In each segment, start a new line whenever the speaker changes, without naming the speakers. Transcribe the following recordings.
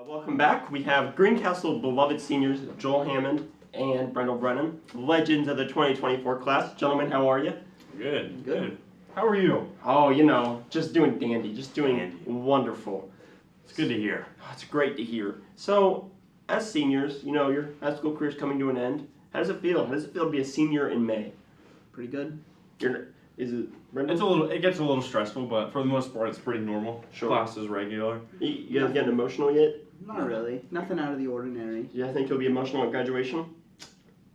Welcome back. We have Greencastle beloved seniors Joel Hammond and Brendel Brennan, legends of the 2024 class. Gentlemen, how are you?
Good.
Good.
How are you?
Oh, just doing dandy, just doing wonderful.
It's good to hear.
Oh, it's great to hear. So, as seniors, your high school career is coming to an end. How does it feel? How does it feel to be a senior in May?
Pretty good.
Is it, Brendel?
It gets a little stressful, but for the most part, it's pretty normal.
Sure.
Class is regular.
You guys getting emotional yet?
Not really. Nothing out of the ordinary.
Do you think you'll be emotional at graduation?
I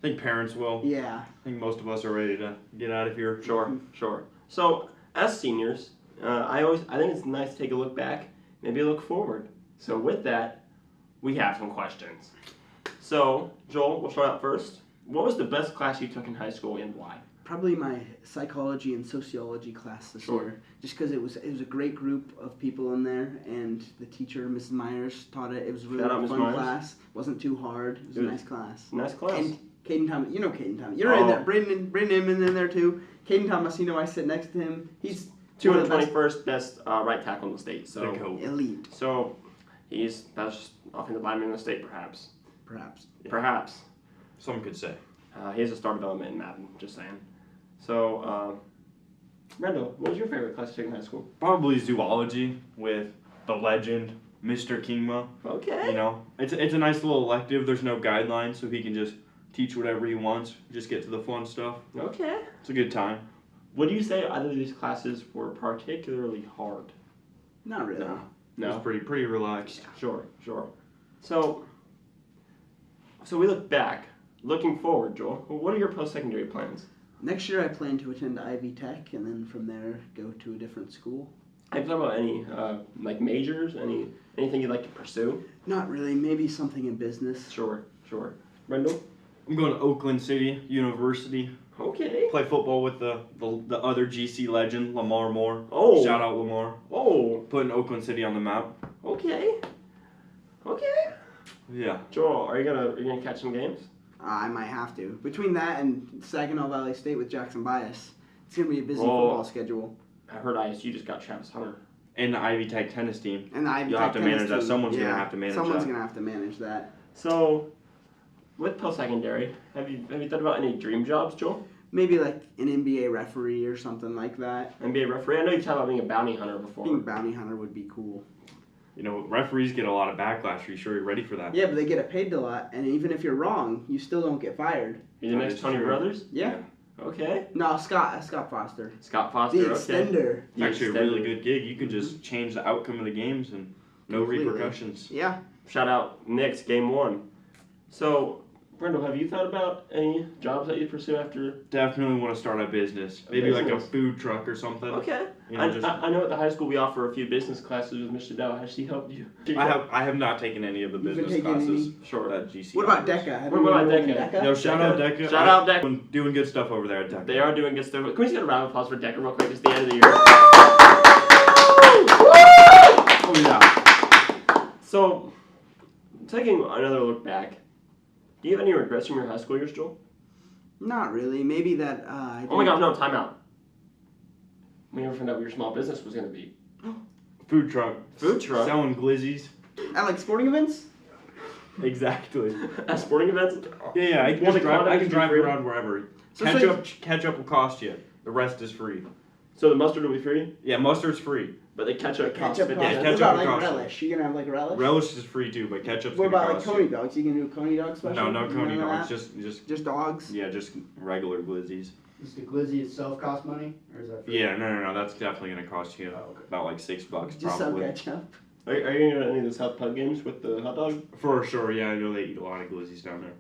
think parents will.
Yeah.
I think most of us are ready to get out of here.
Sure. So, as seniors, I think it's nice to take a look back, maybe look forward. So with that, we have some questions. So, Joel, we'll start out first. What was the best class you took in high school and why?
Probably my psychology and sociology class this year. Just because it was a great group of people in there, and the teacher, Mrs. Myers, taught it. It was a really fun class. Wasn't too hard. It was a nice class.
Nice class.
And Caden Thomas, you know Caden Thomas. You're in there. Brendan Inman in there too. Caden Thomas, I sit next to him. He's
221st best right tackle in the state. So
elite.
So he's best offensive lineman in the state, perhaps.
Perhaps.
Yeah. Perhaps.
Some could say.
He has a star development in Madden. Just saying. So, Brendel, what was your favorite class you took in high school?
Probably zoology with the legend, Mr. Kingma.
Okay.
It's a nice little elective. There's no guidelines, so he can just teach whatever he wants. Just get to the fun stuff.
Okay.
It's a good time.
Would you say either of these classes were particularly hard?
Not really.
No. It was pretty relaxed.
Sure. So we look back. Looking forward, Joel, what are your post-secondary plans?
Next year I plan to attend Ivy Tech, and then from there go to a different school.
Have you thought about any majors? Anything you'd like to pursue?
Not really. Maybe something in business.
Sure. Brendel?
I'm going to Oakland City University.
Okay.
Play football with the other GC legend, Lamar Moore.
Oh.
Shout out Lamar.
Oh.
Putting Oakland City on the map.
Okay.
Yeah.
Joel, are you gonna catch some games?
I might have to. Between that and Saginaw Valley State with Jackson Bias, it's going to be a busy football schedule.
I heard ISU just got Travis Hunter.
And the Ivy Tech tennis team.
And the Ivy
You'll
Tech
have to manage that. Someone's going to have to manage that.
Someone's going to have to manage that.
So, with post-secondary, have you thought about any dream jobs, Joel?
Maybe like an NBA referee or something like that.
NBA referee? I know you've talked about being a bounty hunter before.
Being a bounty hunter would be cool.
Referees get a lot of backlash. Are you sure you're ready for that?
Yeah, but they get paid a lot, and even if you're wrong, you still don't get fired.
You're the next Tony Brothers?
Yeah.
Okay.
No, Scott Foster.
Scott Foster,
The extender.
It's actually a really good gig. You can just change the outcome of the games and no repercussions.
Yeah.
Shout out Knicks, game 1. So, Brendel, have you thought about any jobs that you'd pursue after?
Definitely want to start a business. Maybe like a food truck or something.
Okay. I know at the high school we offer a few business classes with Mr. Dow. Has she helped you?
I have not taken any of the business classes.
Sure.
At GC.
What about DECA?
What about DECA?
No, shout out DECA.
Shout out DECA.
Doing good stuff over there at DECA.
They are doing good stuff. Can we just get a round of applause for DECA real quick? It's the end of the year. Oh yeah. So, taking another look back, do you have any regrets from your high school years, Joel?
Not really. Maybe that.
Oh my gosh, no, time out. We never found out what your small business was going to be.
Food truck.
Food truck?
Selling glizzies.
At like sporting events?
Exactly.
At sporting events?
Yeah, I can drive around wherever.
So
ketchup will cost you. The rest is free.
So the mustard will be free?
Yeah, mustard's free.
But the ketchup costs $50.
What about like relish? You gonna have like relish?
Relish is free too, but ketchup's
What
gonna
about
cost
like coney dogs? You can do a coney dog special?
No coney dogs.
Just dogs.
Yeah, just regular glizzies.
Does the glizzy itself cost money, or is that free?
Yeah, no. That's definitely gonna cost you about like $6 probably.
Just some ketchup.
Are you going to any of the South Pub games with the hot dog?
For sure, yeah. I know they eat a lot of glizzies down there.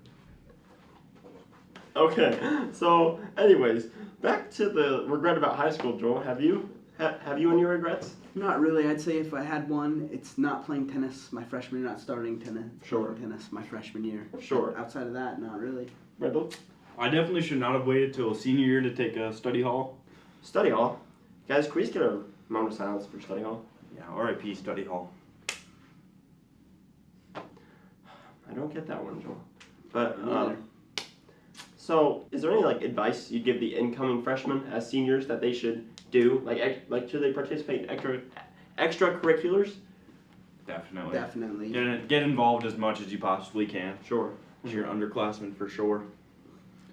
Okay, so anyways, back to the regret about high school, Joel. Have you any regrets?
Not really. I'd say if I had one, it's not playing tennis my freshman year, not starting tennis.
Sure.
Tennis my freshman year.
Sure.
But outside of that, not really.
Brendel?
I definitely should not have waited till senior year to take a study hall.
Study hall? Guys, can we just get a moment of silence for study hall?
Yeah, R.I.P. study hall.
I don't get that one, Joel. But, so, is there any, advice you'd give the incoming freshmen as seniors that they should do? Should they participate in extracurriculars?
Definitely. Get involved as much as you possibly can.
Sure.
As your underclassmen for sure.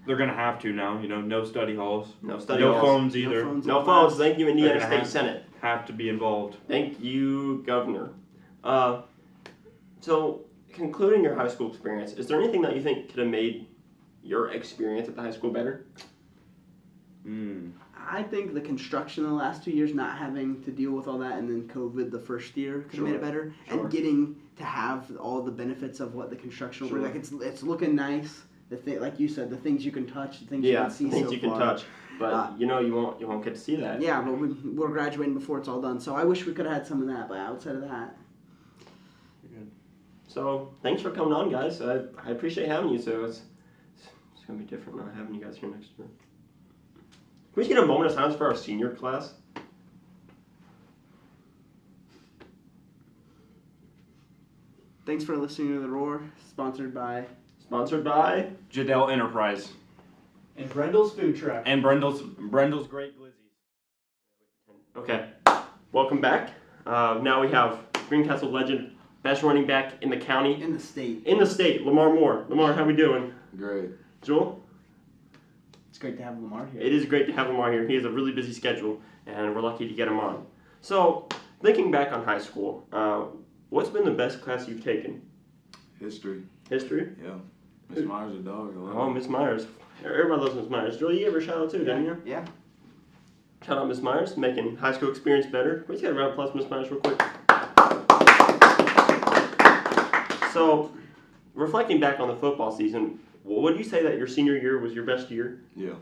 They're gonna have to now. No study halls.
No study halls.
No phones either.
No phones. Thank you, Indiana State Senate.
Have to be involved.
Thank you, Governor. So, concluding your high school experience, is there anything that you think could have made your experience at the high school better?
I think the construction the last 2 years, not having to deal with all that, and then COVID the first year could have made it better.
Sure.
And getting to have all the benefits of what the construction will bring. Like it's looking nice. Like you said, the things you can touch, the things you can see.
The things
so
you can
far.
touch. But you won't get to see that.
Yeah, but we're graduating before it's all done. So I wish we could have had some of that. But outside of that.
So thanks for coming on, guys. I appreciate having you. So it's gonna be different not having you guys here next year. Can we just get a moment of silence for our senior class?
Thanks for listening to The Roar, sponsored by
Jadell Enterprise.
And Brendel's Food Truck.
And Brendel's Great Glizzies.
Okay, welcome back. Now we have Greencastle legend, best running back in the county.
in the state.
In the state, Lamar Moore. Lamar, how we doing?
Great.
Joel?
It's great to have Lamar here.
It is great to have Lamar here. He has a really busy schedule, and we're lucky to get him on. So, thinking back on high school, what's been the best class you've taken?
History.
History?
Yeah. Miss Myers, a dog.
Oh, Miss Myers. Everybody loves Miss Myers. Joel, you gave her a shout out too, didn't you?
Yeah.
Shout out Miss Myers, making high school experience better. We just got a round of applause for Miss Myers real quick. So, reflecting back on the football season, would you say that your senior year was your best year?
Yeah.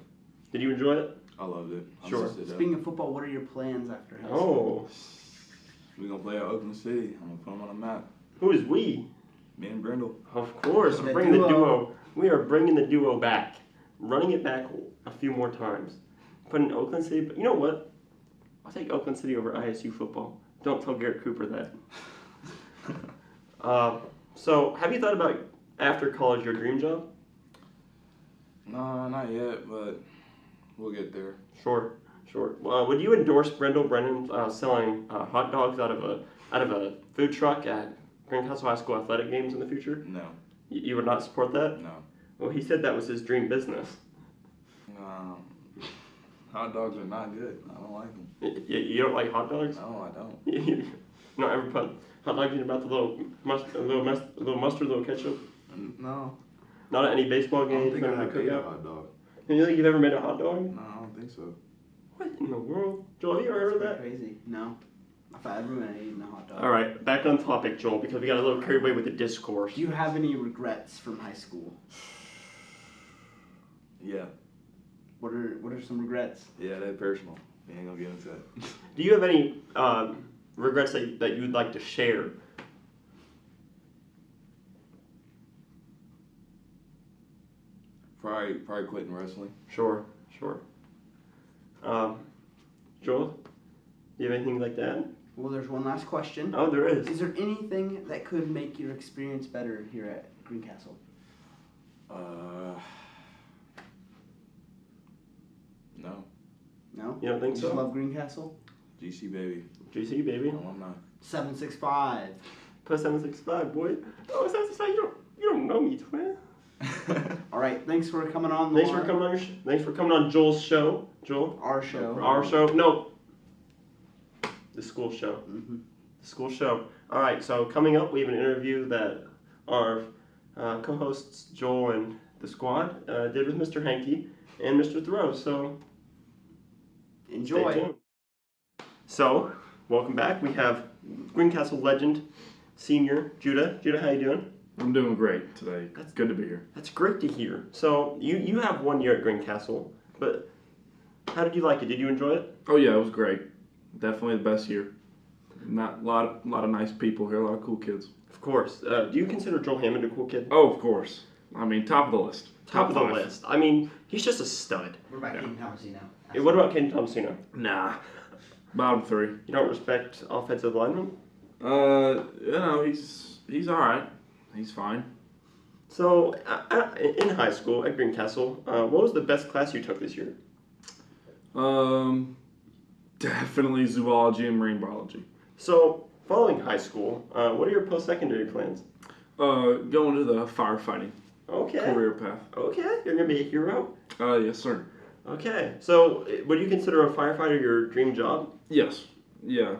Did you enjoy it?
I loved it.
Sure.
Speaking of football, what are your plans after high school?
Oh,
We're going to play at Oakland City. I'm going to put them on the map.
who is we?
Me and Brindle.
Of course,
The
we're bringing the
duo.
duo. We are bringing the duo back, running it back a few more times. Putting Oakland City, but you know what? I'll take Oakland City over ISU football. Don't tell Garrett Cooper that. So, have you thought about after college your dream job?
No, not yet, but we'll get there.
Sure. Would you endorse Brendel Brennan selling hot dogs out of a food truck at Greencastle High School athletic games in the future?
No.
You would not support that?
No.
Well, he said that was his dream business.
Hot dogs are not good. I don't like them.
You don't like hot dogs?
No, I don't.
You don't ever put hot dogs in about the little mustard, little ketchup?
No.
Not at any baseball
I don't
games?
think I
Never
have
had
made a
cookout?
hot dog.
You think you've ever made a hot dog?
No, I don't think so.
What in the world? Joel, have you ever heard of that?
Crazy. No. If I ever went, I eaten a hot dog.
Alright, back on topic, Joel, because we got a little carried away with the discourse.
Do you have any regrets from high school?
Yeah.
What are some regrets?
Yeah, that's personal. We ain't going to get into that.
Do you have any regrets that you'd like to share?
Probably quitting wrestling.
Sure. Joel, do you have anything like that?
Well, there's one last question.
Oh, there is.
Is there anything that could make your experience better here at Greencastle?
No.
No?
You don't think
You
so?
just love Greencastle?
GC baby.
GC, baby.
Alumni.
765.
Put 765, boy. Oh, 765, you don't know me, twin.
All right, thanks for coming on.
Thanks
Lamar.
for coming on. Thanks for coming on Joel's show. Joel.
Our show.
Our show. No. The school show.
Mm-hmm.
The school show. All right. So coming up, we have an interview that our co-hosts Joel and the squad did with Mr. Hankey and Mr. Thoreau. So
Enjoy.
stay tuned. So welcome back. We have Greencastle legend, senior Judah. Judah, how you doing?
I'm doing great today. It's good to be here.
That's great to hear. So you have 1 year at Greencastle, but how did you like it? Did you enjoy it?
Oh yeah, it was great. Definitely the best year. Not a lot of nice people here. A lot of cool kids.
Of course. Do you consider Joel Hammond a cool kid?
Oh, of course. I mean, top of the list.
Top of the
five.
list. I mean, he's just a stud.
What about King Thomasino?
Hey, what about Ken Thomasino?
Nah. Bottom 3.
You don't respect offensive linemen?
He's all right. He's fine.
So, in high school at Greencastle, what was the best class you took this year?
Definitely zoology and marine biology.
So, following high school, what are your post-secondary plans?
Going to the firefighting career path.
Okay, you're gonna be a hero.
Yes, sir.
Okay, so would you consider a firefighter your dream job?
Yes. Yeah.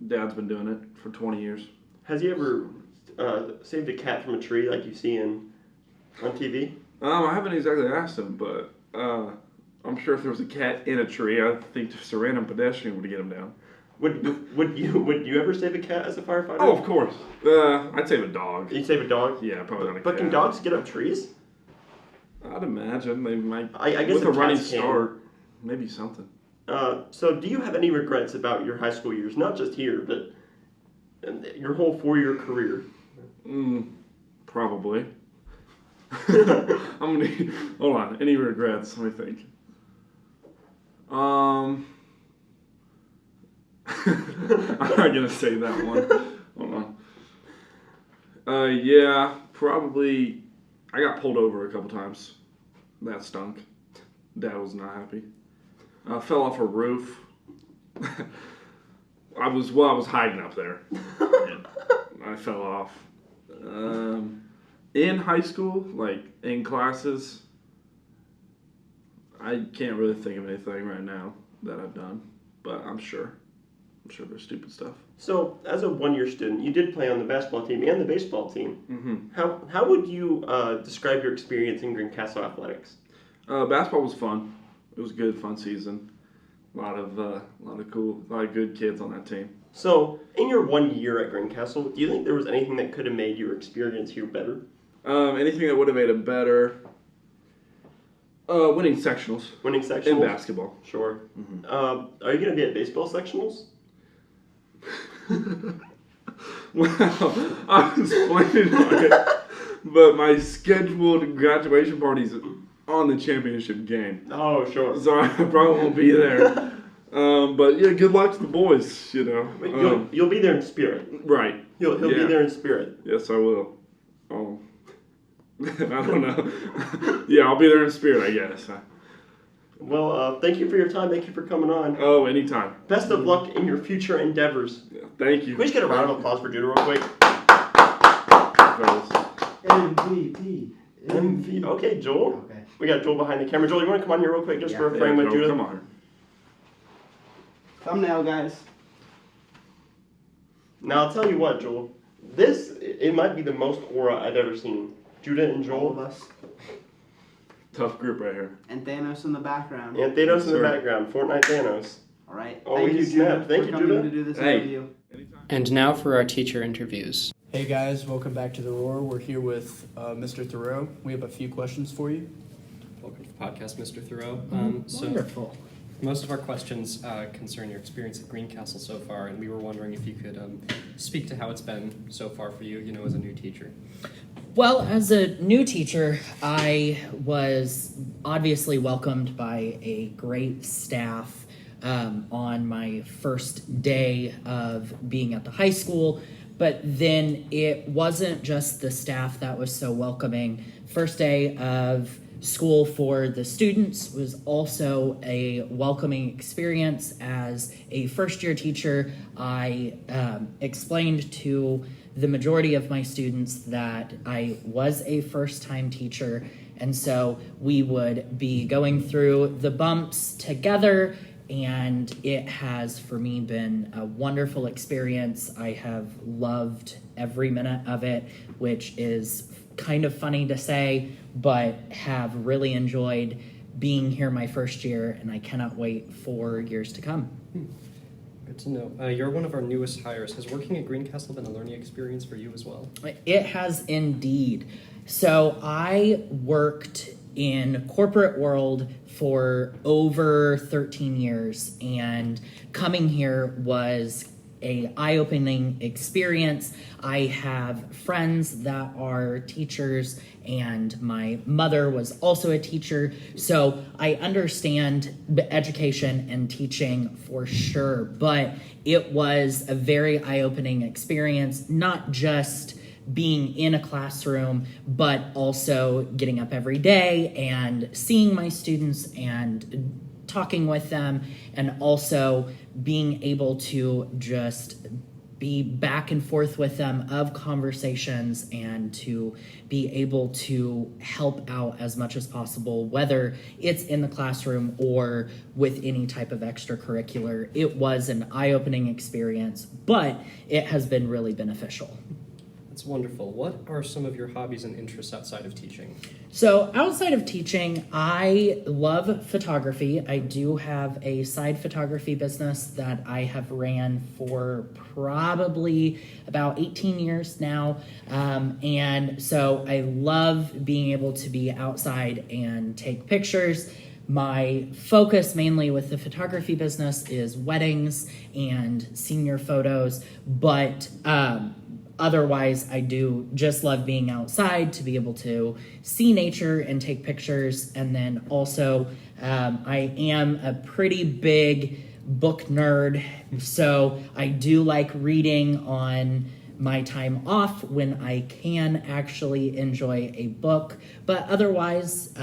Dad's been doing it for 20 years.
Has he ever saved a cat from a tree like you see on TV?
I haven't exactly asked him, but I'm sure if there was a cat in a tree, I think just a random pedestrian would get him down.
Would you ever save a cat as a firefighter?
Oh, of course. I'd save a dog.
You'd save a dog?
Yeah, probably not a cat.
But can dogs get up trees?
I'd imagine they might.
I guess
with a running
cats can.
start, maybe something.
So do you have any regrets about your high school years? Not just here, but your whole 4-year career?
Probably. I'm gonna hold on. Any regrets? Let me think. I'm not gonna say that one. Hold on. Yeah, probably. I got pulled over a couple times. That stunk. Dad was not happy. I fell off a roof. I was hiding up there. And I fell off. In high school, like in classes, I can't really think of anything right now that I've done, but I'm sure there's stupid stuff.
So, as a 1-year student, you did play on the basketball team and the baseball team.
Mm-hmm.
How would you describe your experience in Greencastle athletics?
Basketball was fun. It was a good, fun season. A lot of good kids on that team.
So, in your 1 year at Greencastle, do you think there was anything that could have made your experience here better?
Anything that would have made it better. Winning sectionals.
Winning sectionals?
In basketball.
Sure.
Mm-hmm.
Are you going to be at baseball sectionals?
Well, I was planning on it, but my scheduled graduation party's on the championship game.
Oh, sure.
So I probably won't be there. But yeah, good luck to the boys, you know.
You'll be there in spirit.
Right.
He'll be there in spirit.
Yes, I will. Oh. I don't know. Yeah, I'll be there in spirit, I guess.
Well, thank you for your time. Thank you for coming on.
Oh, anytime.
Best of luck in your future endeavors.
Yeah, thank you.
Can we just get a round of applause for Judah real quick?
MVP.
Okay, Joel.
Okay.
We got Joel behind the camera. Joel, you want to come on here real quick just for a
Yeah,
frame with
Joe,
Judah?
come on.
Thumbnail, guys.
Now, I'll tell you what, Joel. It might be the most aura I've ever seen. Judah and
All of
Joel.
us.
Tough group right here.
And Thanos in the background.
And Thanos
Yes,
in the
sir.
background. Fortnite Thanos.
All right.
Oh,
Thank
you
you,
snap.
Judah,
Thank
for
you,
coming
Judah.
to do this
Hey.
interview.
And now for our teacher interviews.
Hey guys, welcome back to The Roar. We're here with Mr. Thoreau. We have a few questions for you.
Welcome to the podcast, Mr. Thoreau.
Wonderful.
Most of our questions concern your experience at Greencastle so far, and we were wondering if you could speak to how it's been so far for you, as a new teacher.
Well, as a new teacher, I was obviously welcomed by a great staff on my first day of being at the high school. But then it wasn't just the staff that was so welcoming. First day of school for the students was also a welcoming experience. As a first-year teacher, I explained to the majority of my students that I was a first-time teacher, and so we would be going through the bumps together, and it has, for me, been a wonderful experience. I have loved every minute of it, which is kind of funny to say, but have really enjoyed being here my first year, and I cannot wait for years to come.
Good to know. You're one of our newest hires. Has working at Greencastle been a learning experience for you as well?
It has indeed. So I worked in corporate world for over 13 years, and coming here was a eye-opening experience. I have friends that are teachers, and my mother was also a teacher, so I understand the education and teaching for sure, but it was a very eye-opening experience, not just being in a classroom, but also getting up every day and seeing my students and talking with them, and also being able to just be back and forth with them of conversations and to be able to help out as much as possible, whether it's in the classroom or with any type of extracurricular. It was an eye-opening experience, but it has been really beneficial.
That's wonderful. What are some of your hobbies and interests outside of teaching?
So outside of teaching, I love photography. I do have a side photography business that I have ran for probably about 18 years now. And so I love being able to be outside and take pictures. My focus mainly with the photography business is weddings and senior photos, but otherwise, I do just love being outside to be able to see nature and take pictures. And then also, I am a pretty big book nerd, so I do like reading on my time off when I can actually enjoy a book. But otherwise,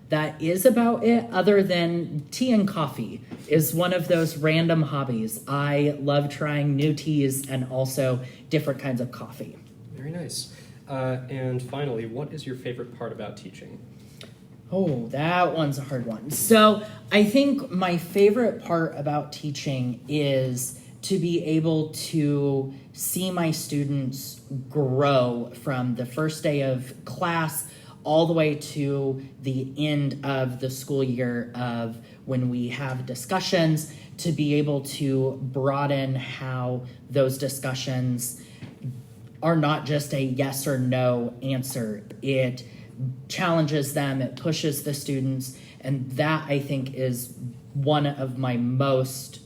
that is about it, other than tea and coffee is one of those random hobbies. I love trying new teas and also different kinds of coffee.
Very nice. And finally, what is your favorite part about teaching?
Oh, that one's a hard one. So I think my favorite part about teaching is to be able to see my students grow from the first day of class all the way to the end of the school year of when we have discussions, to be able to broaden how those discussions are not just a yes or no answer. It challenges them, it pushes the students, and that I think is one of my most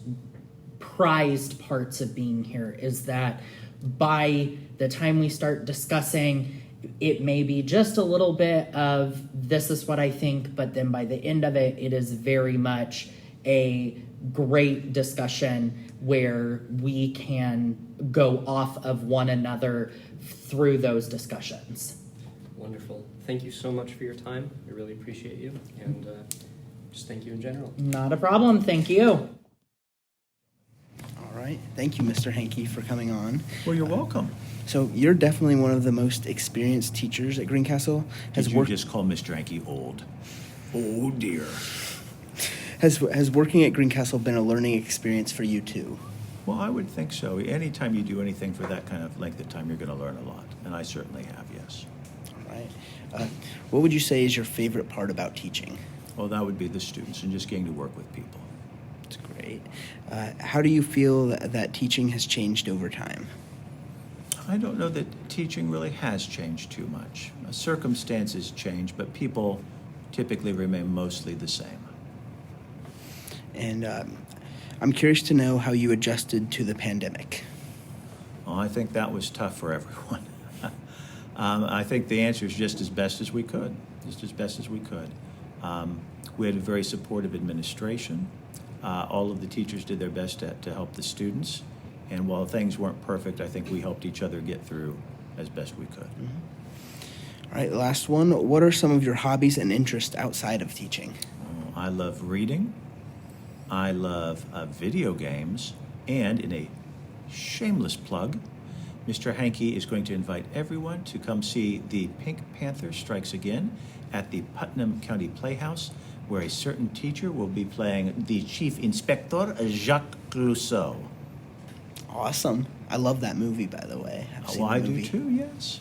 prized parts of being here, is that by the time we start discussing, it may be just a little bit of this is what I think, but then by the end of it, it is very much a great discussion where we can go off of one another through those discussions.
Wonderful. Thank you so much for your time. I really appreciate you, and just thank you in general.
Not a problem. Thank you.
All right. Thank you, Mr. Hankey, for coming on.
Well, you're welcome.
So you're definitely one of the most experienced teachers at Greencastle.
Did you just call Mr. Hankey old? Oh, dear.
Has working at Greencastle been a learning experience for you, too?
Well, I would think so. Anytime you do anything for that kind of length of time, you're going to learn a lot. And I certainly have, yes.
All right. What would you say is your favorite part about teaching?
Well, that would be the students and just getting to work with people.
That's great. How do you feel that teaching has changed over time?
I don't know that teaching really has changed too much. Circumstances change, but people typically remain mostly the same.
And I'm curious to know how you adjusted to the pandemic.
Well, I think that was tough for everyone. I think the answer is just as best as we could. We had a very supportive administration. All of the teachers did their best to help the students. And while things weren't perfect, I think we helped each other get through as best we could.
Mm-hmm. All right, last one. What are some of your hobbies and interests outside of teaching?
I love reading. I love video games. And in a shameless plug, Mr. Hankey is going to invite everyone to come see The Pink Panther Strikes Again at the Putnam County Playhouse, where a certain teacher will be playing the Chief Inspector Jacques Clouseau.
Awesome. I love that movie, by the way.
I do too, yes.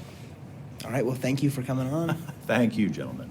All right, well, thank you for coming on.
Thank you, gentlemen.